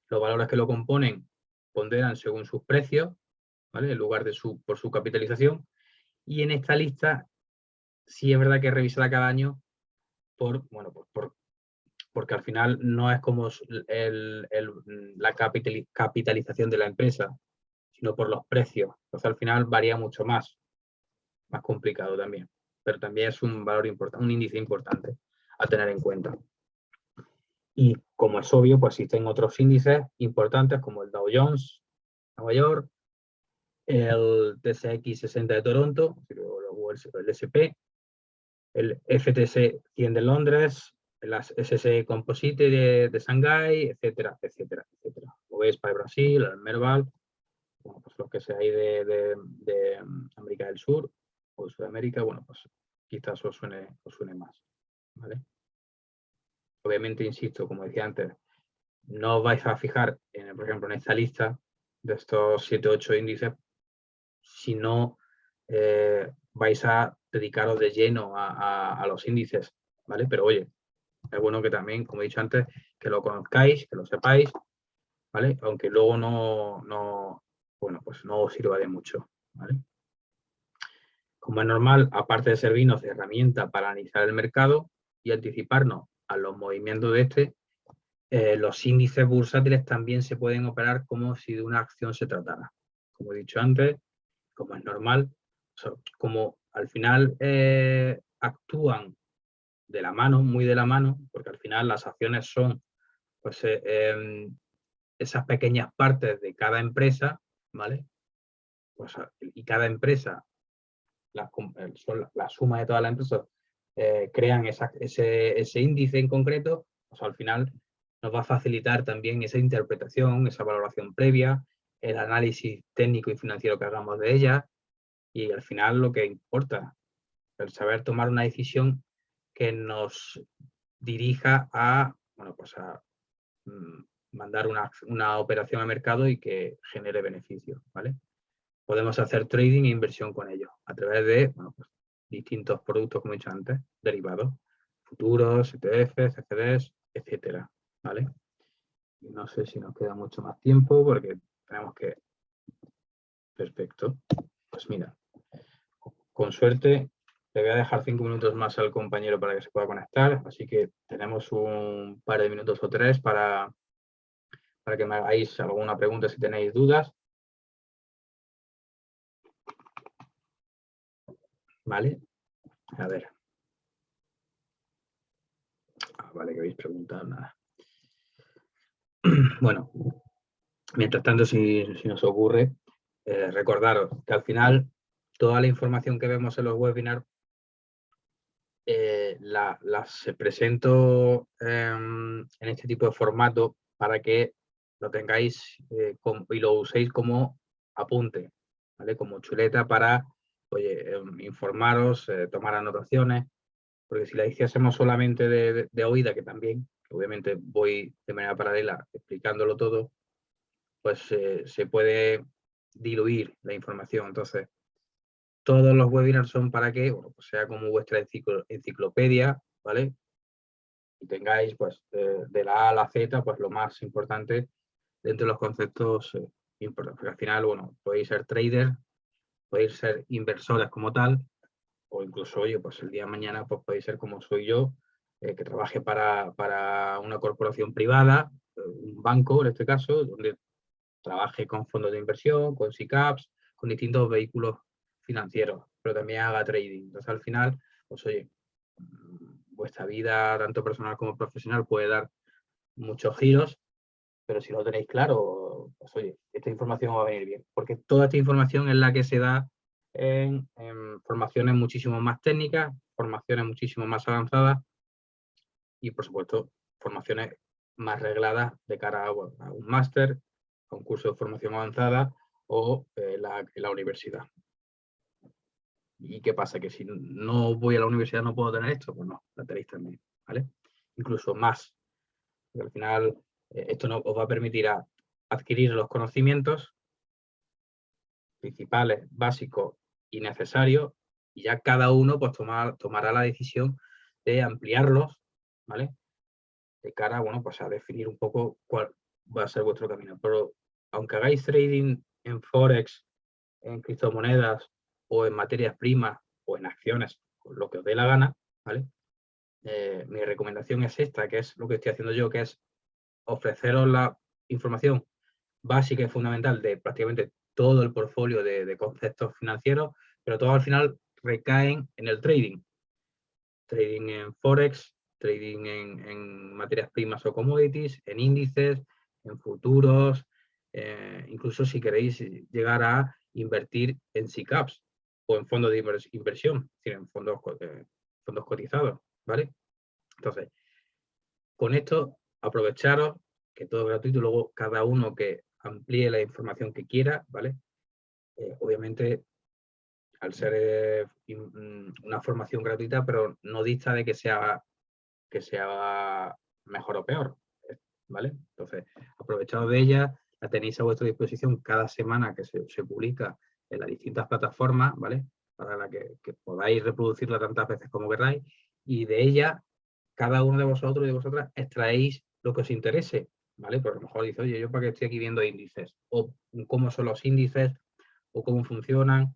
A: Los valores que lo componen ponderan según sus precios, ¿vale? En lugar de por su capitalización, y en esta lista sí es verdad que es revisada cada año porque al final no es como la capitalización de la empresa, sino por los precios. Entonces al final varía mucho más complicado también, pero también es un valor importante, un índice importante a tener en cuenta. Y como es obvio, pues existen otros índices importantes como el Dow Jones, Nueva York, el TSX 60 de Toronto, el SP, el FTSE 100 de Londres, las SSE Composite de Shanghái, etcétera, etcétera, etcétera. O Vespa de Brasil, el Merval, bueno, pues los que sea ahí de América del Sur o de Sudamérica, bueno, pues quizás os suene más, ¿vale? Obviamente, insisto, como decía antes, no os vais a fijar, por ejemplo, en esta lista de estos 7 o 8 índices si no vais a dedicaros de lleno a los índices, ¿vale? Pero oye, es bueno que también, como he dicho antes, que lo conozcáis, que lo sepáis, ¿vale? Aunque luego bueno, pues no os sirva de mucho, ¿vale? Como es normal, aparte de servirnos de herramienta para analizar el mercado y anticiparnos a los movimientos de los índices bursátiles también se pueden operar como si de una acción se tratara. Como he dicho antes, como es normal, como al final actúan de la mano, muy de la mano, porque al final las acciones son pues, esas pequeñas partes de cada empresa, ¿vale? Pues, y cada empresa, son la suma de todas las empresas, crean ese índice en concreto, pues al final nos va a facilitar también esa interpretación, esa valoración previa, el análisis técnico y financiero que hagamos de ella, y al final lo que importa, el saber tomar una decisión que nos dirija a, bueno, pues a mandar una operación al mercado y que genere beneficios, ¿vale? Podemos hacer trading e inversión con ellos a través de, bueno, pues, distintos productos, como he dicho antes, derivados, futuros, ETFs, CFDs, etcétera, ¿vale? Y no sé si nos queda mucho más tiempo porque tenemos que... Perfecto. Pues mira, con suerte le voy a dejar 5 minutos más al compañero para que se pueda conectar, así que tenemos un par de minutos o 3 para que me hagáis alguna pregunta si tenéis dudas. ¿Vale? A ver. Vale, que habéis preguntado nada. Bueno, mientras tanto, si nos ocurre, recordaros que al final toda la información que vemos en los webinars las presento en este tipo de formato para que lo tengáis y lo uséis como apunte, ¿vale? Como chuleta para, oye, informaros, tomar anotaciones, porque si la hiciésemos solamente de oída, que también, obviamente voy de manera paralela explicándolo todo, pues se puede diluir la información. Entonces, todos los webinars son para que, bueno, pues sea como vuestra enciclopedia, ¿vale? Y tengáis, pues, de la A a la Z, pues lo más importante dentro de los conceptos importantes. Porque al final, bueno, podéis ser trader, podéis ser inversores como tal, o incluso, oye, pues el día de mañana pues podéis ser como soy yo, que trabaje para una corporación privada, un banco en este caso, donde trabaje con fondos de inversión, con SICAPs, con distintos vehículos financieros, pero también haga trading. Entonces, al final, pues oye, vuestra vida, tanto personal como profesional, puede dar muchos giros, pero si lo tenéis claro, pues oye, esta información va a venir bien, porque toda esta información es la que se da en formaciones muchísimo más técnicas, formaciones muchísimo más avanzadas y, por supuesto, formaciones más regladas de cara a un máster, a un curso de formación avanzada o en la universidad. ¿Y qué pasa? ¿Que si no voy a la universidad no puedo tener esto? Pues no, la tenéis también, ¿vale? Incluso más. Porque al final esto no os va a permitir adquirir los conocimientos principales, básicos y necesarios, y ya cada uno pues tomará la decisión de ampliarlos, ¿vale? De cara, bueno, pues a definir un poco cuál va a ser vuestro camino. Pero aunque hagáis trading en Forex, en criptomonedas o en materias primas o en acciones, lo que os dé la gana, ¿vale? Mi recomendación es esta, que es lo que estoy haciendo yo, que es ofreceros la información básica y fundamental de prácticamente todo el portfolio de conceptos financieros, pero todo al final recaen en el trading. Trading en Forex, trading en materias primas o commodities, en índices, en futuros, incluso si queréis llegar a invertir en SICAPs o en fondos de inversión, es decir, en fondos cotizados, ¿vale? Entonces, con esto, aprovecharos, que todo es gratuito, y luego cada uno que amplíe la información que quiera, ¿vale? Obviamente, al ser una formación gratuita, pero no dista de que sea mejor o peor, ¿vale? Entonces, aprovechaos de ella, la tenéis a vuestra disposición cada semana que se publica en las distintas plataformas, ¿vale? Para la que podáis reproducirla tantas veces como queráis, y de ella, cada uno de vosotros y de vosotras extraéis lo que os interese, ¿vale? Porque a lo mejor dice, oye, ¿yo para qué estoy aquí viendo índices? O cómo son los índices, o cómo funcionan.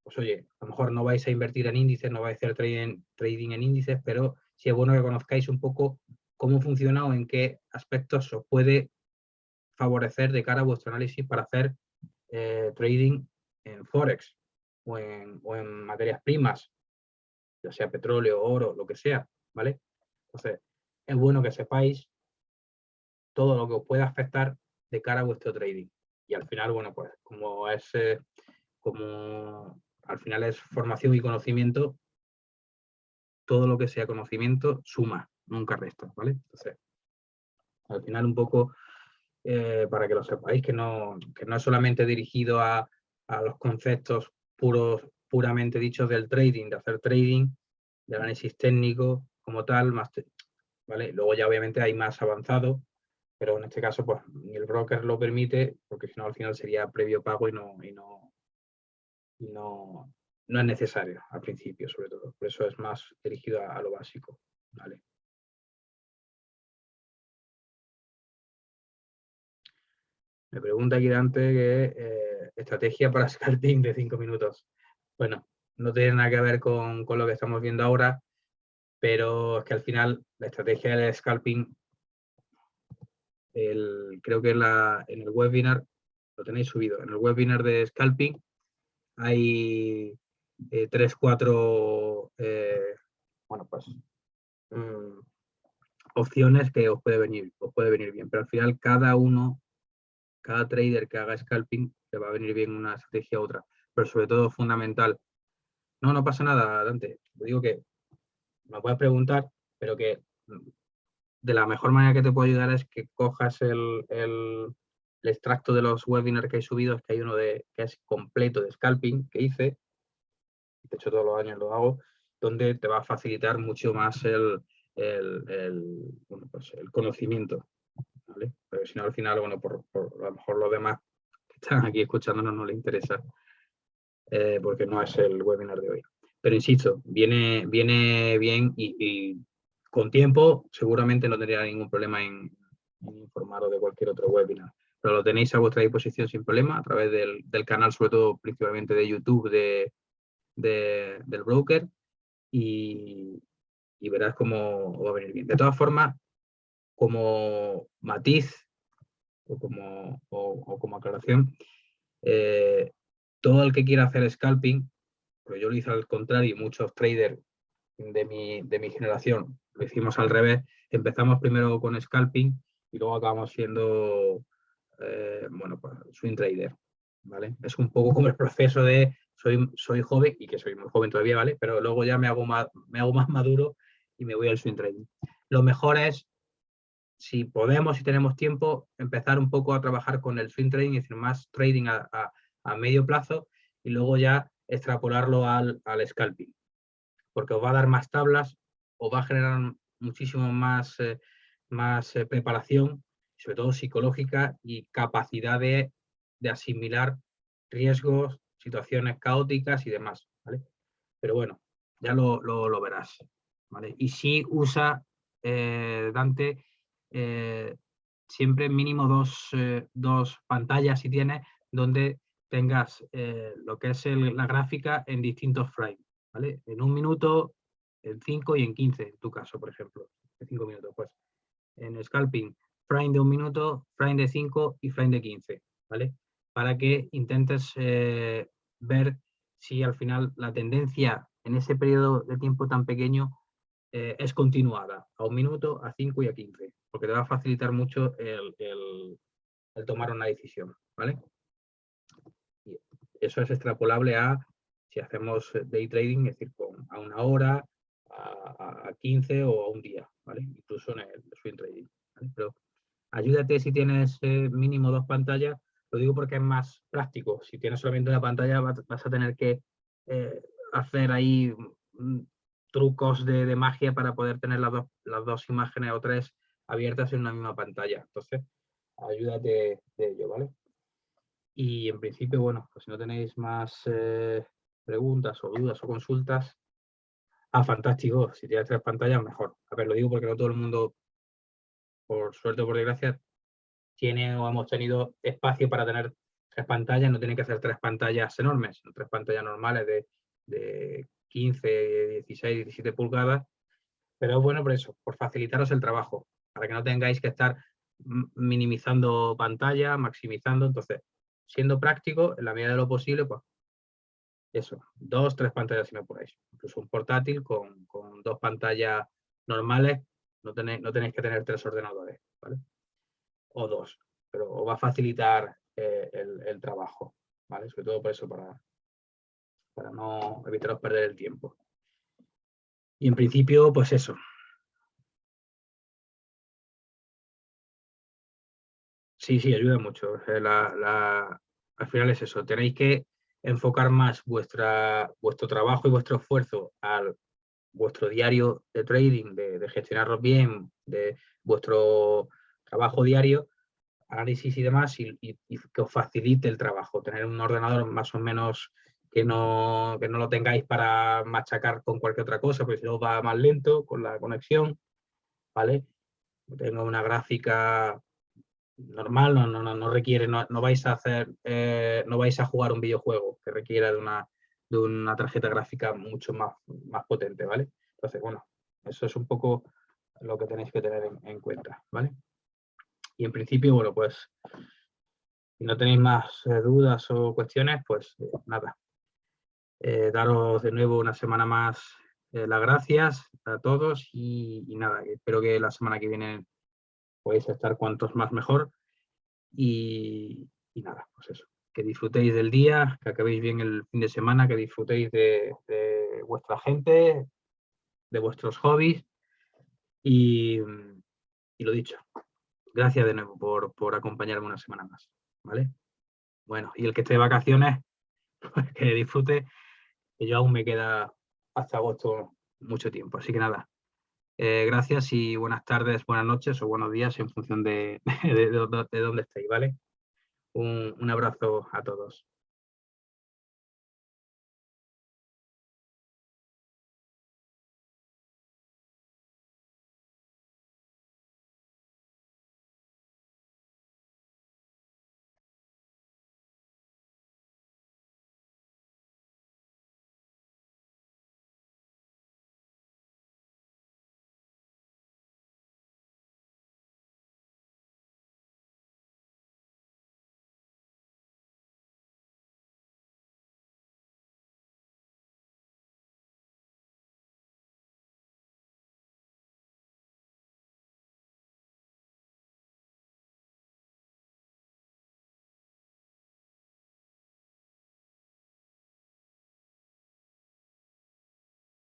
A: Pues oye, a lo mejor no vais a invertir en índices, no vais a hacer trading en índices, pero sí es bueno que conozcáis un poco cómo funciona o en qué aspectos os puede favorecer de cara a vuestro análisis para hacer trading en Forex o en materias primas, ya sea petróleo, oro, lo que sea, ¿vale? Entonces, es bueno que sepáis todo lo que os pueda afectar de cara a vuestro trading. Y al final, bueno, pues como al final es formación y conocimiento, todo lo que sea conocimiento suma, nunca resta, ¿vale? Entonces, al final un poco, para que lo sepáis, que no es solamente dirigido a los conceptos puramente dichos del trading, de hacer trading, de análisis técnico como tal, ¿vale? Luego ya obviamente hay más avanzado, pero en este caso pues ni el broker lo permite, porque si no al final sería previo pago y no es necesario al principio, sobre todo. Por eso es más dirigido a lo básico, ¿vale? Me pregunta aquí Dante que estrategia para scalping de 5 minutos. Bueno, no tiene nada que ver con lo que estamos viendo ahora, pero es que al final la estrategia del scalping, creo que en el webinar, lo tenéis subido, en el webinar de scalping hay 3, 4 bueno, pues opciones que os puede venir bien, pero al final cada trader que haga scalping le va a venir bien una estrategia u otra, pero sobre todo fundamental. No pasa nada, Dante. Te digo que me puedes preguntar, pero que de la mejor manera que te puedo ayudar es que cojas el extracto de los webinars que hay subidos, que hay uno que es completo de scalping que hice, de hecho todos los años lo hago, donde te va a facilitar mucho más bueno, pues el conocimiento, ¿vale? Pero si no, al final, bueno, por a lo mejor los demás que están aquí escuchándonos no les interesa, porque no es el webinar de hoy. Pero insisto, viene bien y con tiempo seguramente no tendría ningún problema en informaros de cualquier otro webinar. Pero lo tenéis a vuestra disposición sin problema a través del canal, sobre todo principalmente de YouTube del broker, y verás cómo va a venir bien. De todas formas, como matiz o como aclaración, todo el que quiera hacer scalping, porque yo lo hice al contrario, y muchos traders de mi generación lo hicimos al revés, empezamos primero con scalping y luego acabamos siendo bueno, pues swing trader, ¿vale? Es un poco como el proceso de soy joven, y que soy muy joven todavía, ¿vale? Pero luego ya me hago más maduro y me voy al swing trading. Lo mejor es, si podemos, si tenemos tiempo, empezar un poco a trabajar con el swing trading, es decir, más trading a a medio plazo y luego ya extrapolarlo al scalping, porque os va a dar más tablas, os va a generar muchísimo más, preparación, sobre todo psicológica y capacidad de asimilar riesgos, situaciones caóticas y demás, ¿vale? Pero bueno, ya lo verás, ¿vale? Y sí usa, Dante, siempre mínimo dos pantallas si tienes, donde tengas lo que es la gráfica en distintos frames, ¿vale? En 1 minuto, en 5 y en 15, en tu caso, por ejemplo, en 5 minutos, pues. En scalping, frame de 1 minuto, frame de 5 y frame de 15, ¿vale? Para que intentes ver si al final la tendencia en ese periodo de tiempo tan pequeño es continuada, a 1 minuto, a 5 y a 15, porque te va a facilitar mucho el tomar una decisión, ¿vale? Y eso es extrapolable a si hacemos day trading, es decir, a 1 hora, a 15 o a 1 día, ¿vale? Incluso en el swing trading, ¿vale? Pero ayúdate si tienes mínimo 2 pantallas, lo digo porque es más práctico. Si tienes solamente una pantalla vas a tener que hacer ahí trucos de magia para poder tener las dos imágenes o 3 abiertas en una misma pantalla. Entonces, ayúdate de ello, ¿vale? Y en principio, bueno, pues si no tenéis más preguntas o dudas o consultas, fantástico. Si tienes 3 pantallas, mejor. A ver, lo digo porque no todo el mundo, por suerte o por desgracia, tiene o hemos tenido espacio para tener 3 pantallas, no tienen que hacer 3 pantallas enormes, sino 3 pantallas normales de 15, 16, 17 pulgadas, pero bueno, por eso, por facilitaros el trabajo, para que no tengáis que estar minimizando pantalla, maximizando. Entonces, siendo práctico, en la medida de lo posible, pues eso, 2, 3 pantallas si me apuráis. Incluso un portátil con 2 pantallas normales, no tenéis que tener 3 ordenadores, ¿vale? O 2, pero os va a facilitar el trabajo, ¿vale? Sobre todo por eso, para no evitaros perder el tiempo. Y en principio, pues eso. Sí, ayuda mucho. Al final es eso, tenéis que enfocar más vuestro trabajo y vuestro esfuerzo al vuestro diario de trading, de gestionarlo bien, de vuestro trabajo diario, análisis y demás, y que os facilite el trabajo. Tener un ordenador más o menos que no lo tengáis para machacar con cualquier otra cosa, porque si no va más lento con la conexión, ¿vale? Tengo una gráfica normal, no requiere, no vais a hacer, no vais a jugar un videojuego que requiera de una tarjeta gráfica mucho más potente, ¿vale? Entonces, bueno, eso es un poco lo que tenéis que tener en cuenta, ¿vale? Y en principio, bueno, pues si no tenéis más dudas o cuestiones, pues nada. Daros de nuevo una semana más las gracias a todos y nada, espero que la semana que viene podáis estar cuantos más mejor y nada, pues eso. Que disfrutéis del día, que acabéis bien el fin de semana, que disfrutéis de vuestra gente, de vuestros hobbies y lo dicho. Gracias de nuevo por acompañarme una semana más, ¿vale? Bueno, y el que esté de vacaciones, pues que disfrute, que yo aún me queda hasta agosto mucho tiempo. Así que nada, gracias y buenas tardes, buenas noches o buenos días en función de dónde estéis, ¿vale? Un abrazo a todos.